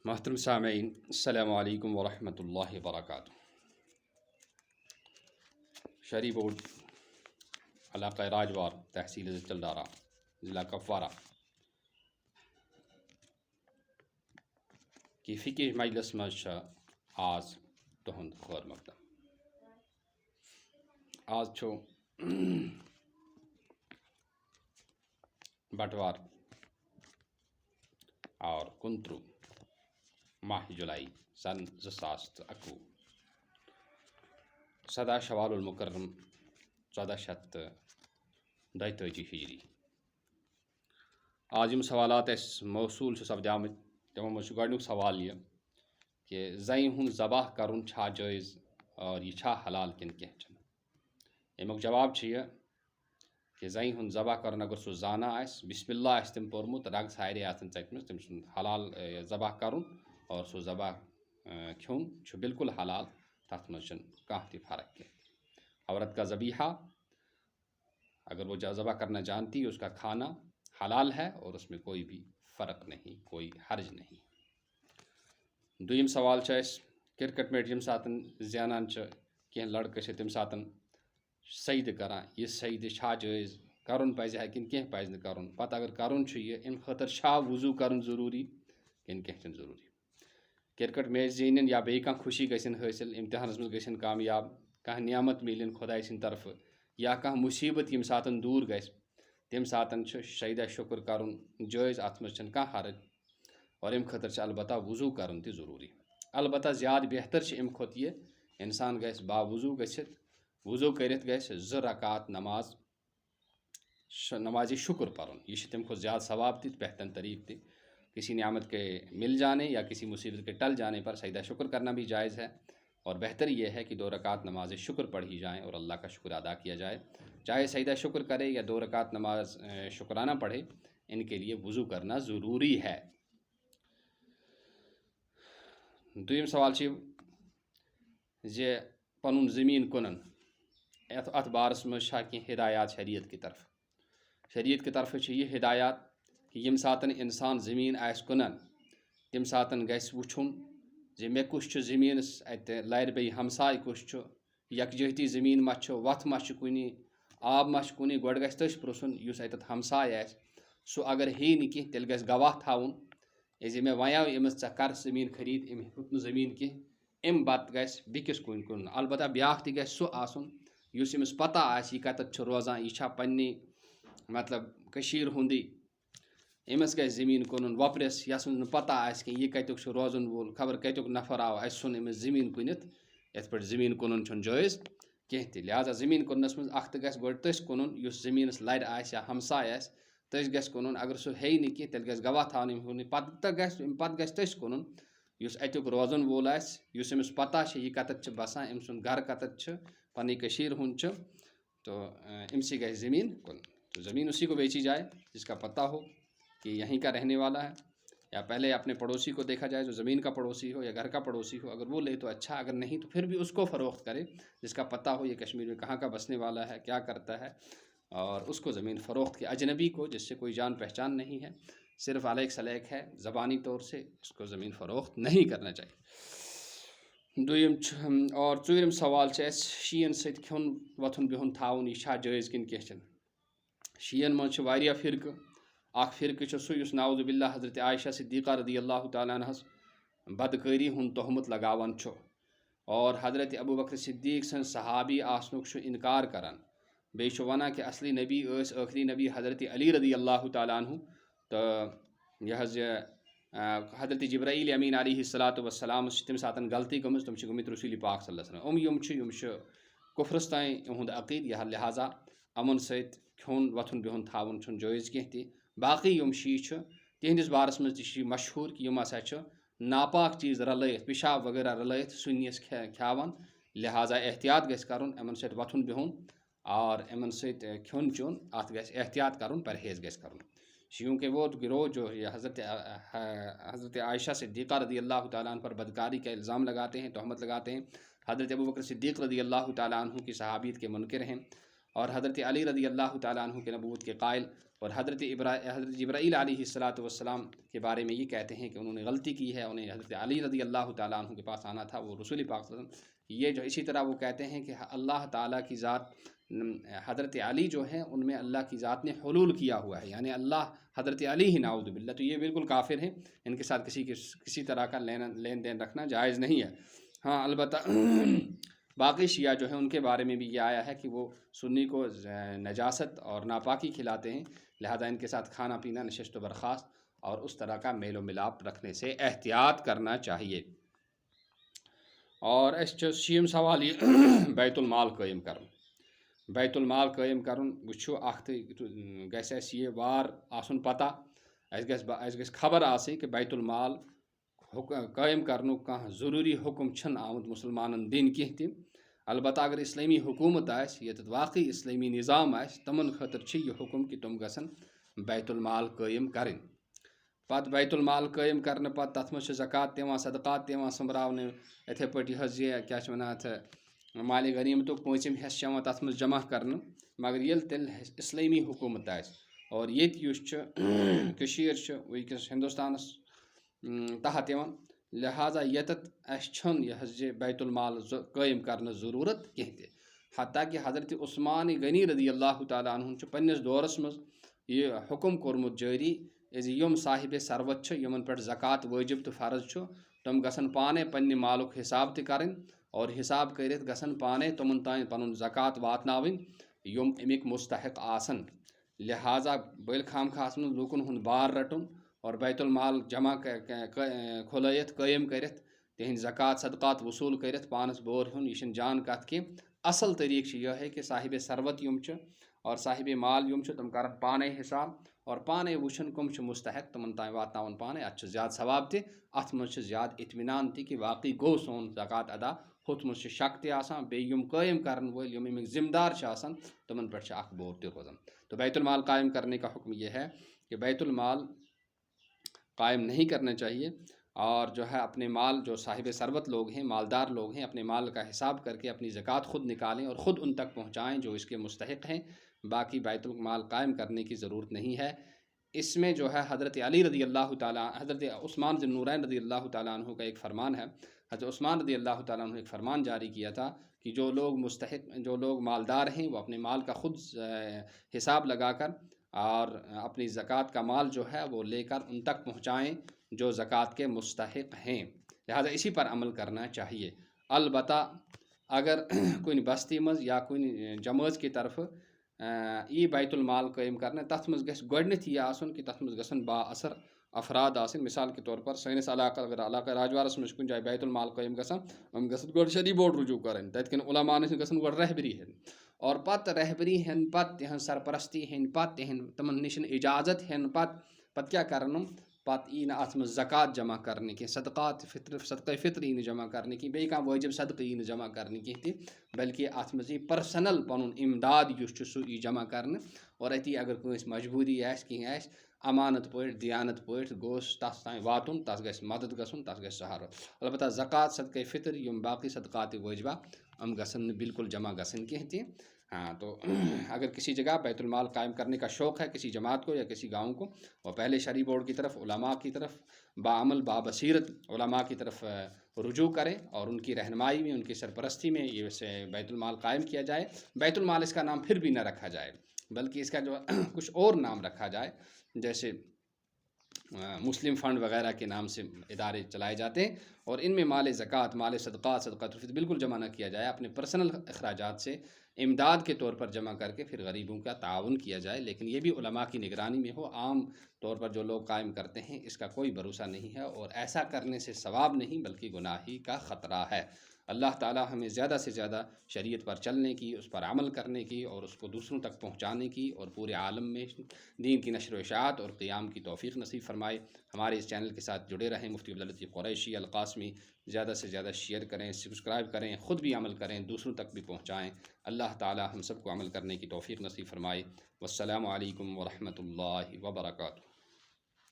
محترم سامعین، السلام علیکم ورحمۃ اللہ وبرکاتہ۔ شہری بورڈ علاقہ راجوار تحصیل چلڈارہ ضلع کپوارہ کی فقہ مجلس مز آز تہند خیر مقدم۔ آز بٹوار اور 29 ماہ جولائی سن 2021، 17 شوال المکرم 1442 ہجری۔ آج یم سوالات موصول سپدامت تمو مز گۄڈنیُک سوال یہ کہ زنہِ ہُنٛد ذبح کرُن چھا جٲیز اور یہ چھا حلال کن کینٛہہ چھُنہٕ۔ امیُک جواب چھُ یہ کہ زنہِ ہُنٛد ذبح کرُن اگر سُہ زانا آسہِ، بسم اللہ آسہِ تٔمۍ پوٚرمُت، رگ سارے آسن ژٔٹمٕژ، تٔمۍ سُنٛد حلال ذبح کرُن اور سُہ ذبح کھیوٚن چھُ بالکل حلال، تَتھ منٛز چھُنہٕ کانٛہہ تہِ فرق کینٛہہ۔ عورت کا ذبیحہ اگر وہ ذبح کرنا جانتی ہے، اس کا کھانا حلال ہے اور اس میں کوئی بھی فرق نہیں، کوئی حرج نہیں۔ دویم سوال چھُ اَسہِ کرکٹ میچ ییٚمہِ ساتہٕ زینان چھِ کینٛہہ لڑکہٕ چھِ تَمہِ ساتہٕ سجدٕ کران، یہ سجدٕ چھا جٲیز، کرُن پزِ کِنہٕ کینٛہہ پزِ نہٕ کرُن، پتہٕ اگر کرُن چھُ یہِ اَمہِ خٲطرٕ چھا وضوٗ کرُن ضروٗری کِنہٕ کینٛہہ چھُنہٕ ضروٗری۔ کرکٹ میچ زیٖنِنۍ یا بیٚیہِ کانٛہہ خوشی گژھن حٲصِل، امتحانس منٛز گژھن کامیاب، کانٛہہ نعمت مِلِنۍ خۄداے سٕنٛدِ طرفہٕ یا کانٛہہ مُصیٖبت ییٚمہِ ساتہٕ دوٗر گژھِ، تمہِ ساتہٕ چھُ سجدہ شُکر کرُن جٲیز، اتھ منٛز چھنہٕ کانٛہہ حرج، اور امہِ خٲطرٕ چھُ البتہ وضوٗ کرُن تہِ ضروٗری۔ البتہ زیادٕ بہتر چھُ امہِ کھۄتہٕ یہِ انسان گژھِ باوضوٗ گٔژھِتھ، وضوٗ کٔرِتھ گژھِ 2 رکعات نمازِ شکر پرُن، یہ چھُ تمہِ کھۄتہٕ زیادٕ ثواب تہِ بہترین طریقہ تہِ۔ کسی نعمت کے مل جانے یا کسی مصیبت کے ٹل جانے پر سجدہ شکر کرنا بھی جائز ہے، اور بہتر یہ ہے کہ 2 رکعات نماز شکر پڑھی جائیں اور اللہ کا شکر ادا کیا جائے۔ چاہے سجدہ شکر کرے یا 2 رکعات نماز شکرانہ پڑھے، ان کے لیے وضو کرنا ضروری ہے۔ دویم سوال چھُ زِ پنُن زٔمیٖن کٕنُن، اتھ بارس منٛز چھا کینٛہہ ہدایات شریعت کی طرف۔ شریعت کی طرفہٕ چھِ یہِ ہدایات کہ ییٚمہِ ساتہٕ انسان زٔمیٖن آسہِ کٕنان، تمہِ ساتہٕ گژھِ وٕچھُن زِ مےٚ کُس چھُ زٔمیٖنس اتہِ لرِ بیٚیہِ ہمساے کُس چھُ، یکجہتی زٔمیٖن ما چھُ، وتھ ما چھِ کُنہِ، آب ما چھُ کُنہِ، گۄڈٕ گژھِ تٔژھۍ پرٛژھُن یُس اتٮ۪تھ ہمساے آسہِ، سُہ اگر ہیٚیہِ نہٕ کینٛہہ تیٚلہِ گژھِ گواہ تھاوُن زِ مےٚ وَنیٛاو أمِس ژےٚ کر زٔمیٖن خٔریٖد، أمۍ ہیوٚت نہٕ زٔمیٖن کینٛہہ، امہِ پتہٕ گژھِ بیٚکِس کُن کُن۔ البتہ بیٛاکھ تہِ گژھِ سُہ آسُن یُس أمِس پتہ آسہِ یہِ کتٮ۪تھ چھُ روزان، یہِ چھا پنٛنی مطلب کٔشیٖرِ ہُنٛدٕے، أمِس گژھِ زٔمیٖن کٕنُن وۄپرِس یَس نہٕ پتہ آسہِ کینٛہہ یہِ کتیُک چھُ روزن وول، خبر کتیُک نفر آو اَسہِ ژھُن أمِس زٔمیٖن کٕنِتھ، یِتھ پٲٹھۍ زٔمیٖن کٕنُن چھُنہٕ جٲیز کینٛہہ تہِ۔ لہٰذا زٔمیٖن کٕننس منٛز اکھ تہِ گژھِ گۄڈٕ تٔژھۍ کٕنُن یُس زٔمیٖنس لرِ آسہِ یا ہمساے آسہِ، تٔژھۍ گژھِ کٕنُن، اگر سُہ ہیٚیہِ نہٕ کینٛہہ تیٚلہِ گژھِ گواہ تھاوُن أمۍ ہیوٚن نہٕ، پتہٕ گژھِ تٔژھۍ کٕنُن یُس اتیُک روزن وول آسہِ، یُس أمِس پتہ چھِ یہِ کتٮ۪تھ چھِ بسان، أمۍ سُنٛد گرٕ کتٮ۪تھ چھُ، پنٕنۍ کٔشیٖرِ ہُنٛد چھُ، تو أمسٕے گژھِ زٔمیٖن کٕنُن۔ تو زمین اسی کو بیچی جائے جس کا پتہ ہو کہ یہیں کا رہنے والا ہے، یا پہلے اپنے پڑوسی کو دیکھا جائے جو زمین کا پڑوسی ہو یا گھر کا پڑوسی ہو، اگر وہ لے تو اچھا، اگر نہیں تو پھر بھی اس کو فروخت کرے جس کا پتہ ہو یہ کشمیر میں کہاں کا بسنے والا ہے، کیا کرتا ہے، اور اس کو زمین فروخت کی، اجنبی کو جس سے کوئی جان پہچان نہیں ہے، صرف علیق سلیق ہے زبانی طور سے، اس کو زمین فروخت نہیں کرنا چاہیے۔ دویم اور ژوٗرِم سوال چھُ اَسہِ شیٖن سۭتۍ کھیوٚن وۄتھُن بِہُن تھاوُن، یہِ چھا جٲیز کِنہٕ کینٛہہ چھُنہٕ۔ شیٖن منٛز چھِ واریاہ فرقہٕ، اکھ فرقہٕ چھُ سُہ یُس نعوذ باللہ حضرت عائشہ صدیقہ رضی اللہ تعالیٰ عنہَس بدکٲری ہُنٛد تہمت لگاوان چھُ، اور حضرت ابوبکر صدیق سٕنٛز صحابی آسنُک چھُ اِنکار کران، بیٚیہِ چھُ وَنان کہِ اصلی نبی ٲسۍ ٲخری نبی حضرت علی رضی اللہ تعالیٰ عنہ، تہٕ یہِ حظ یہِ حضرت جبرائیل امین علیہ الصلاۃ وسلامس چھِ تمہِ ساتہٕ غلطی گٔمٕژ، تِم چھِ گٔمٕتۍ رسول پاک صلی اللہ علیہ وسلم، یِم چھِ کُفرس تانۍ یِہُنٛد عقیٖد، لہٰذا یِمن سۭتۍ کھیوٚن وۄتھُن بِہُن تھاوُن چھُنہٕ جٲیز کینٛہہ تہِ۔ باقٕے یِم شیٖع چھِ تِہنٛدِس بارس منٛز تہِ چھِ یہِ مشہوٗر کہِ یِم ہسا چھِ ناپاک چیٖز رلٲیِتھ، پِشاب وغیرہ رلٲیِتھ سُنِس کھیاوان، لہٰذا احتیاط گژھِ کرُن یِمن سۭتۍ وۄتھُن بِہُن، اور یِمن سۭتۍ کھیوٚن چیوٚن اَتھ گژھِ احتیاط کرُن، پرہیز گژھِ کرُن۔ شیعوں کے وہ گروہ جو حضرت عائشہ صدیقہ رضی اللہ تعالیٰ عنہ پر بدکاری کا الزام لگاتے ہیں، تہمت لگاتے ہیں، حضرت ابوبکر صدیق رضی اللہ تعالیٰ عنہ کی صحابیت کے منکر ہیں، اور حضرت علی رضی اللہ تعالیٰ عنہ کے نبوت کے قائل، اور حضرت جبرائیل علیہ السلام کے بارے میں یہ کہتے ہیں کہ انہوں نے غلطی کی ہے، انہیں حضرت علی رضی اللہ تعالیٰ عنہ کے پاس آنا تھا، وہ رسول پاک صلی اللہ علیہ وسلم۔ یہ جو اسی طرح وہ کہتے ہیں کہ اللہ تعالیٰ کی ذات، حضرت علی جو ہیں ان میں اللہ کی ذات نے حلول کیا ہوا ہے، یعنی اللہ حضرت علی ہی نعوذ باللہ، تو یہ بالکل کافر ہیں، ان کے ساتھ کسی طرح کا لین دین رکھنا جائز نہیں ہے۔ ہاں البتہ باقی شیعہ جو ہیں ان کے بارے میں بھی یہ آیا ہے کہ وہ سنی کو نجاست اور ناپاکی کھلاتے ہیں، لہذا ان کے ساتھ کھانا پینا، نشست و برخاست اور اس طرح کا میل و ملاپ رکھنے سے احتیاط کرنا چاہیے۔ اور شیم سوال یہ بیت المال قائم کرن، بیت المال قائم کرن وچھو اخ گژھِ اَسہِ یہ وار آسن پتہ، اَسہِ گژھِ خبر آسٕنۍ کہ بیت المال قائم کرنُک کانٛہہ ضروٗری حکم چھُنہٕ آمُت مُسلمانن دِنہٕ کینٛہہ تہِ، البتہ اگر اسلامی حکومت آسہِ ییٚتٮ۪تھ واقعی اسلامی نظام آسہِ تمن خٲطرٕ چھِ یہ حکم کہ تم گژھن بیت المال قائم کرٕنۍ۔ پتہٕ بیت المال قائم کرنہٕ پتہٕ تتھ منٛز چھِ زکات تہِ یِوان، صدقات تہِ یِوان سوٚمبراونہٕ، یِتھَے پٲٹھۍ حظ یہ کیٛاہ چھِ وَنان اَتھ مالِ غنیٖمتُک پوٗنٛژِم حصہٕ چھِ یِوان تتھ منٛز جمع کرنہٕ، مگر ییٚلہِ تیٚلہِ اسلٲمی حکوٗمت آسہِ اور ییٚتہِ یُس چھُ کٔشیٖر چھِ وٕنکٮ۪س ہندوستانس تحت یِوان، لہٰذا ییٚتٮ۪تھ اَسہِ چھُنہٕ یہِ حظ یہِ بیت المال قٲیِم کرنٕچ ضروٗرت کینٛہہ تہِ، حتیٰ کہ حضرت عثمان غنی رضی اللہ تعالیٰ عنہ چھُ پننِس دورس منٛز یہ حکم کوٚرمُت جٲری زِ یِم صاحبِ ثروت چھِ یِمن پٮ۪ٹھ زکات وٲجب تہٕ فرض چھُ تِم گژھن پانے پننہِ مالُک حساب تہِ کرٕنۍ اور حساب کٔرِتھ گژھن پانے تِمن تام پنُن زکات واتناوٕنۍ یِم امیِکۍ مستحق آسن، لہٰذا بٔلۍ خامخواہس منٛز لوٗکن ہُنٛد بار رٹُن اور بیت المال جمع کھُلٲیِتھ قٲیِم کٔرِتھ تِہنٛدۍ زکات صدقات وصوٗل کٔرِتھ پانس بور ہیوٚن، یہِ چھنہٕ جان کتھ کینٛہہ۔ اصل طریٖقہٕ چھُ یِہوٚے کہ صاحبِ ثروت یِم چھِ اور صاحبِ مال یِم چھِ تِم کرن پانے حساب اور پانے وٕچھن کٕم چھِ مستحق تِمن تام واتناوُن پانے، اتھ چھُ زیادٕ ثواب تہِ، اتھ منٛز چھُ زیادٕ اطمینان تہِ کہ واقعی گوٚو سون زکات ادا، ہُتھ منٛز چھُ شک تہِ آسان، بیٚیہِ یِم قٲیِم کرن وٲلۍ یِم امیِکۍ ذمہٕ دار چھِ آسان تِمن پٮ۪ٹھ چھُ اکھ بور تہِ روزان۔ تو بیت المال قائم کرنے کا حکم یہ ہے کہ بیت المال قائم نہیں کرنا چاہیے، اور جو ہے اپنے مال، جو صاحب ثروت لوگ ہیں، مالدار لوگ ہیں، اپنے مال کا حساب کر کے اپنی زکوٰۃ خود نکالیں اور خود ان تک پہنچائیں جو اس کے مستحق ہیں، باقی بیت المال قائم کرنے کی ضرورت نہیں ہے۔ اس میں جو ہے حضرت علی رضی اللہ تعالیٰ، حضرت عثمان ذی النورین رضی اللہ تعالیٰ عنہ کا ایک فرمان ہے، حضرت عثمان رضی اللہ تعالیٰ عنہ نے ایک فرمان جاری کیا تھا کہ جو لوگ مستحق، جو لوگ مالدار ہیں وہ اپنے مال کا خود حساب لگا کر اور اپنی زکوٰۃ کا مال جو ہے وہ لے کر ان تک پہنچائیں جو زکوٰۃ کے مستحق ہیں، لہٰذا اسی پر عمل کرنا چاہیے۔ البتہ اگر کُنہِ بستی منٛز یا کُنہِ جمٲژ کی طرف ای بیت المال قٲیِم کرنہٕ، تَتھ منٛز گژھِ گۄڈنٮ۪تھ یہِ آسُن کہ تَتھ منٛز گژھن با اثر افراد آسٕنۍ، مثال کے طور پر سٲنِس اگر علاقہ راجوارس منٛز چھُ کُنہِ جایہِ بیت المال قٲیِم گژھان، یِم گژھن گۄڈٕ شدی بوٚڑ رجوٗع کرٕنۍ، تَتہِ کٮ۪ن علما نِش گژھن گۄڈٕ رہبری ہٮ۪نۍ اور پتہٕ رہبری ہٮ۪نہٕ پتہٕ تِہنٛز سرپرستی ہٮ۪نۍ پتہٕ تِمن نِش اجازت ہٮ۪نہٕ پتہٕ کیٛاہ کرن یِم، پتہٕ یی نہٕ اتھ منٛز زکات جمع کرنہٕ کینٛہہ، صدقہ فطر یی نہٕ جمع کرنہٕ کینٛہہ، بیٚیہِ کانٛہہ وٲجب صدقہٕ یی نہٕ جمع کرنہٕ کینٛہہ تہِ، بلکہ اتھ منٛز یی پٔرسنل پنُن امداد یُس چھُ سُہ یی جمع کرنہٕ، اور أتی اگر کٲنٛسہِ مجبوٗری آسہِ کینٛہہ آسہِ امانت پٲٹھۍ دیانت پٲٹھۍ گوٚژھ تتھ تام واتُن، تتھ گژھِ مدد گژھُن، تتھ گژھِ سہارٕ۔ البتہ زکات صدقہ فطر یِم باقی صدقات واجبہ یِم گژھن نہٕ بالکل جمع گژھٕنۍ کینٛہہ تہِ۔ ہاں تو اگر کسی جگہ بیت المال قائم کرنے کا شوق ہے کسی جماعت کو یا کسی گاؤں کو، وہ پہلے شرعی بورڈ کی طرف، علماء کی طرف، باعمل بابصیرت علماء کی طرف رجوع کریں اور ان کی رہنمائی میں، ان کی سرپرستی میں یہ بیت المال قائم کیا جائے۔ بیت المال اس کا نام پھر بھی نہ رکھا جائے، بلکہ اس کا جو کچھ اور نام رکھا جائے، جیسے مسلم فنڈ وغیرہ کے نام سے ادارے چلائے جاتے ہیں، اور ان میں مال زکوٰۃ، مال صدقات، صدقۃ الفطر بالکل جمع نہ کیا جائے، اپنے پرسنل اخراجات سے امداد کے طور پر جمع کر کے پھر غریبوں کا تعاون کیا جائے، لیکن یہ بھی علماء کی نگرانی میں ہو۔ عام طور پر جو لوگ قائم کرتے ہیں اس کا کوئی بھروسہ نہیں ہے، اور ایسا کرنے سے ثواب نہیں بلکہ گناہی کا خطرہ ہے۔ اللہ تعالیٰ ہمیں زیادہ سے زیادہ شریعت پر چلنے کی، اس پر عمل کرنے کی اور اس کو دوسروں تک پہنچانے کی اور پورے عالم میں دین کی نشر و اشاعت اور قیام کی توفیق نصیب فرمائے۔ ہمارے اس چینل کے ساتھ جڑے رہیں۔ مفتی عبداللطیف قریشی القاسمی، زیادہ سے زیادہ شیئر کریں، سبسکرائب کریں، خود بھی عمل کریں، دوسروں تک بھی پہنچائیں۔ اللہ تعالیٰ ہم سب کو عمل کرنے کی توفیق نصیب فرمائے۔ والسلام علیکم ورحمۃ اللہ وبرکاتہ۔